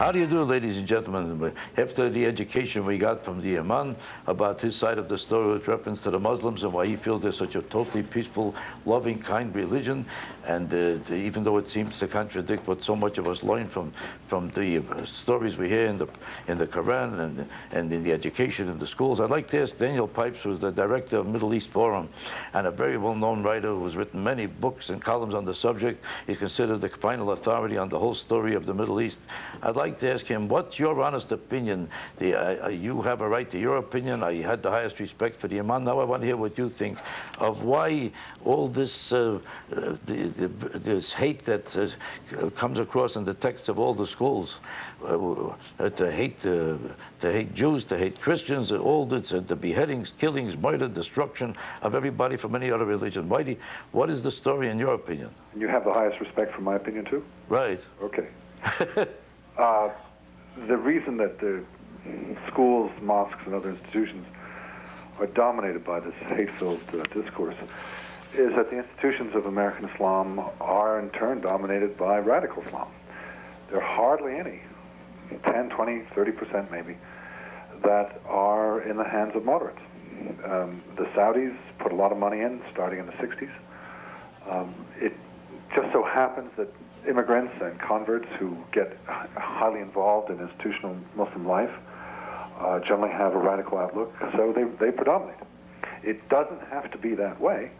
How do you do, ladies and gentlemen? After the education we got from the Imam about his side of the story with reference to the Muslims and why he feels they're such a totally peaceful, loving, kind religion, and even though it seems to contradict what so much of us learn from the stories we hear in the Quran and in the education in the schools, I'd like to ask Daniel Pipes, who's the director of Middle East Forum and a very well-known writer who has written many books and columns on the subject. He's considered the final authority on the whole story of the Middle East. I'd like to ask him, what's your honest opinion? You have a right to your opinion. I had the highest respect for the Imam. Now I want to hear what you think of why all this this hate that comes across in the texts of all the schools, to hate Jews, to hate Christians, all this, the beheadings, killings, murder, destruction of everybody from any other religion. What is the story in your opinion? And you have the highest respect for my opinion too? Right. Okay. The reason that the schools, mosques, and other institutions are dominated by this hate-filled discourse is that the institutions of American Islam are in turn dominated by radical Islam. There are hardly any, 10, 20, 30% maybe, that are in the hands of moderates. The Saudis put a lot of money in starting in the 60s. It just so happens that immigrants and converts who get highly involved in institutional Muslim life generally have a radical outlook, so they predominate. It doesn't have to be that way,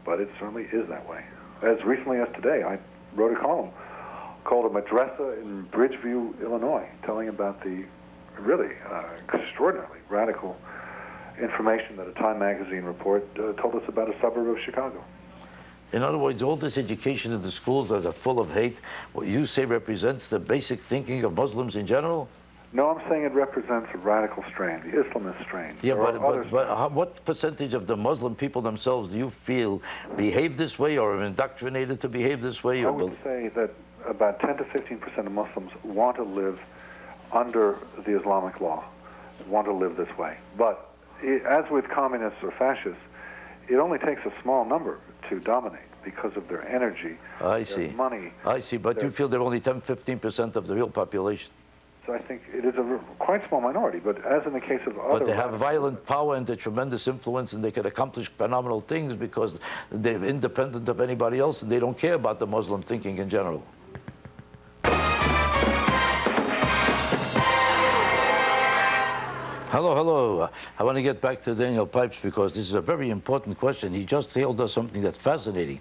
but it certainly is that way. As recently as today, I wrote a column called A Madrasa in Bridgeview, Illinois, telling about the really extraordinarily radical information that a Time magazine report told us about a suburb of Chicago. In other words, all this education in the schools that are full of hate, what you say represents the basic thinking of Muslims in general? No, I'm saying it represents a radical strain, the Islamist strain. Yeah, but what percentage of the Muslim people themselves do you feel behave this way or are indoctrinated to behave this way? I would say that about 10 to 15% of Muslims want to live under the Islamic law, want to live this way. But as with communists or fascists, it only takes a small number to dominate because of their energy, their money. I see, but you feel they're only 10, 15% of the real population. So I think it is a quite small minority, but as in the case of other... But they have violent power and a tremendous influence, and they can accomplish phenomenal things because they're independent of anybody else, and they don't care about the Muslim thinking in general. Hello, hello. I want to get back to Daniel Pipes because this is a very important question. He just told us something that's fascinating.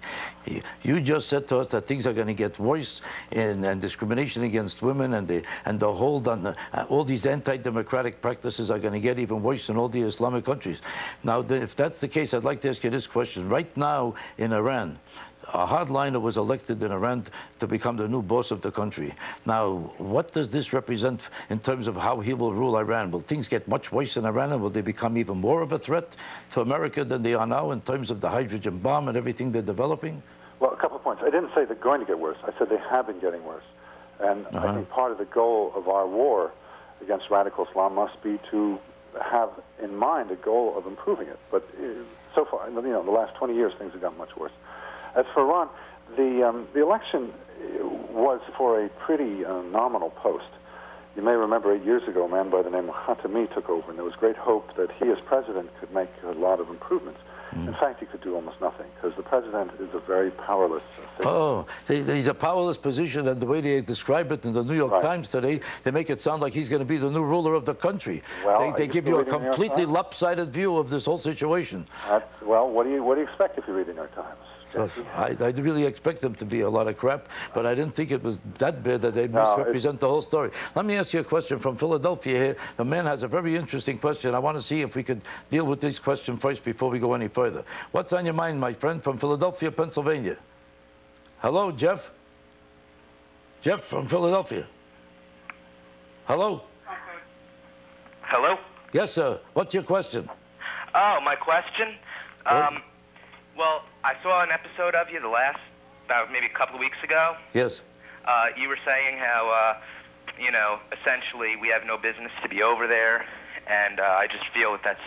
You just said to us that things are going to get worse and discrimination against women and the hold on all these anti-democratic practices are going to get even worse in all the Islamic countries. Now, if that's the case, I'd like to ask you this question. Right now in Iran, a hardliner was elected in Iran to become the new boss of the country. Now, what does this represent in terms of how he will rule Iran? Will things get much worse in Iran, and will they become even more of a threat to America than they are now in terms of the hydrogen bomb and everything they're developing? Well, a couple of points. I didn't say they're going to get worse. I said they have been getting worse. And I think part of the goal of our war against radical Islam must be to have in mind a goal of improving it. But so far, the last 20 years, things have gotten much worse. As for Iran, the election was for a pretty nominal post. You may remember 8 years ago, a man by the name of Khatami took over, and there was great hope that he, as president, could make a lot of improvements. In fact, he could do almost nothing, because the president is a very powerless figure. Oh, he's a powerless position, and the way they describe it in the New York Times today, they make it sound like he's going to be the new ruler of the country. Well, they give you a completely lopsided view of this whole situation. Well, what do you expect if you read the New York Times? I really expect them to be a lot of crap, but I didn't think it was that bad that they misrepresent the whole story. Let me ask you a question from Philadelphia here. The man has a very interesting question. I want to see if we could deal with this question first before we go any further. What's on your mind, my friend, from Philadelphia, Pennsylvania? Hello, Jeff? Jeff from Philadelphia. Hello? Hello? Yes, sir. What's your question? Oh, my question? Well, I saw an episode of you about maybe a couple of weeks ago. Yes. You were saying how, essentially we have no business to be over there, and I just feel that that's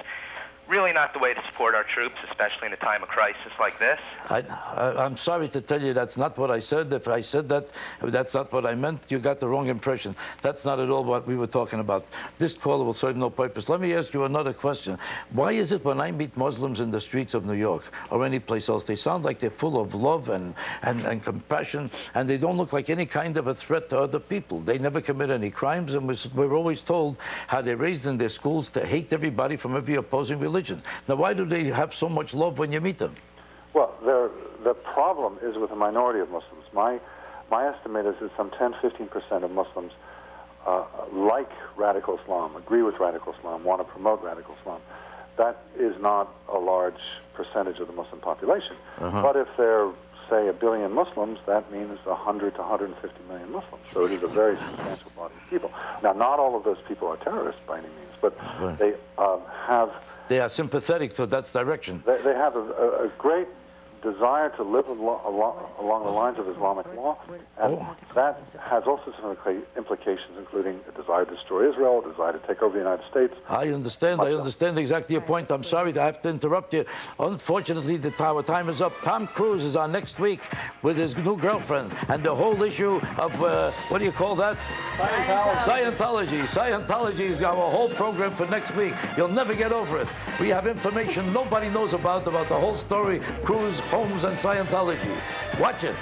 really not the way to support our troops, especially in a time of crisis like this. I'm sorry to tell you that's not what I said. If I said that, that's not what I meant. You got the wrong impression. That's not at all what we were talking about. This call will serve no purpose. Let me ask you another question. Why is it when I meet Muslims in the streets of New York or any place else, they sound like they're full of love and compassion, and they don't look like any kind of a threat to other people? They never commit any crimes, and we're always told how they're raised in their schools to hate everybody from every opposing religion. Now, why do they have so much love when you meet them? Well, the problem is with a minority of Muslims. My estimate is that some 10-15% of Muslims like radical Islam, agree with radical Islam, want to promote radical Islam. That is not a large percentage of the Muslim population. But if there are, say, 1 billion Muslims, that means 100 to 150 million Muslims. So it is a very substantial body of people. Now, not all of those people are terrorists by any means, but they have... They are sympathetic to that direction. They have a great desire to live along the lines of Islamic law, and that has all sorts of implications, including a desire to destroy Israel, a desire to take over the United States. I understand exactly your point. I'm sorry to have to interrupt you. Unfortunately, our time is up. Tom Cruise is on next week with his new girlfriend, and the whole issue of, what do you call that? Scientology. Scientology is our whole program for next week. You'll never get over it. We have information nobody knows about the whole story, Cruise, Holmes, and Scientology. Watch it.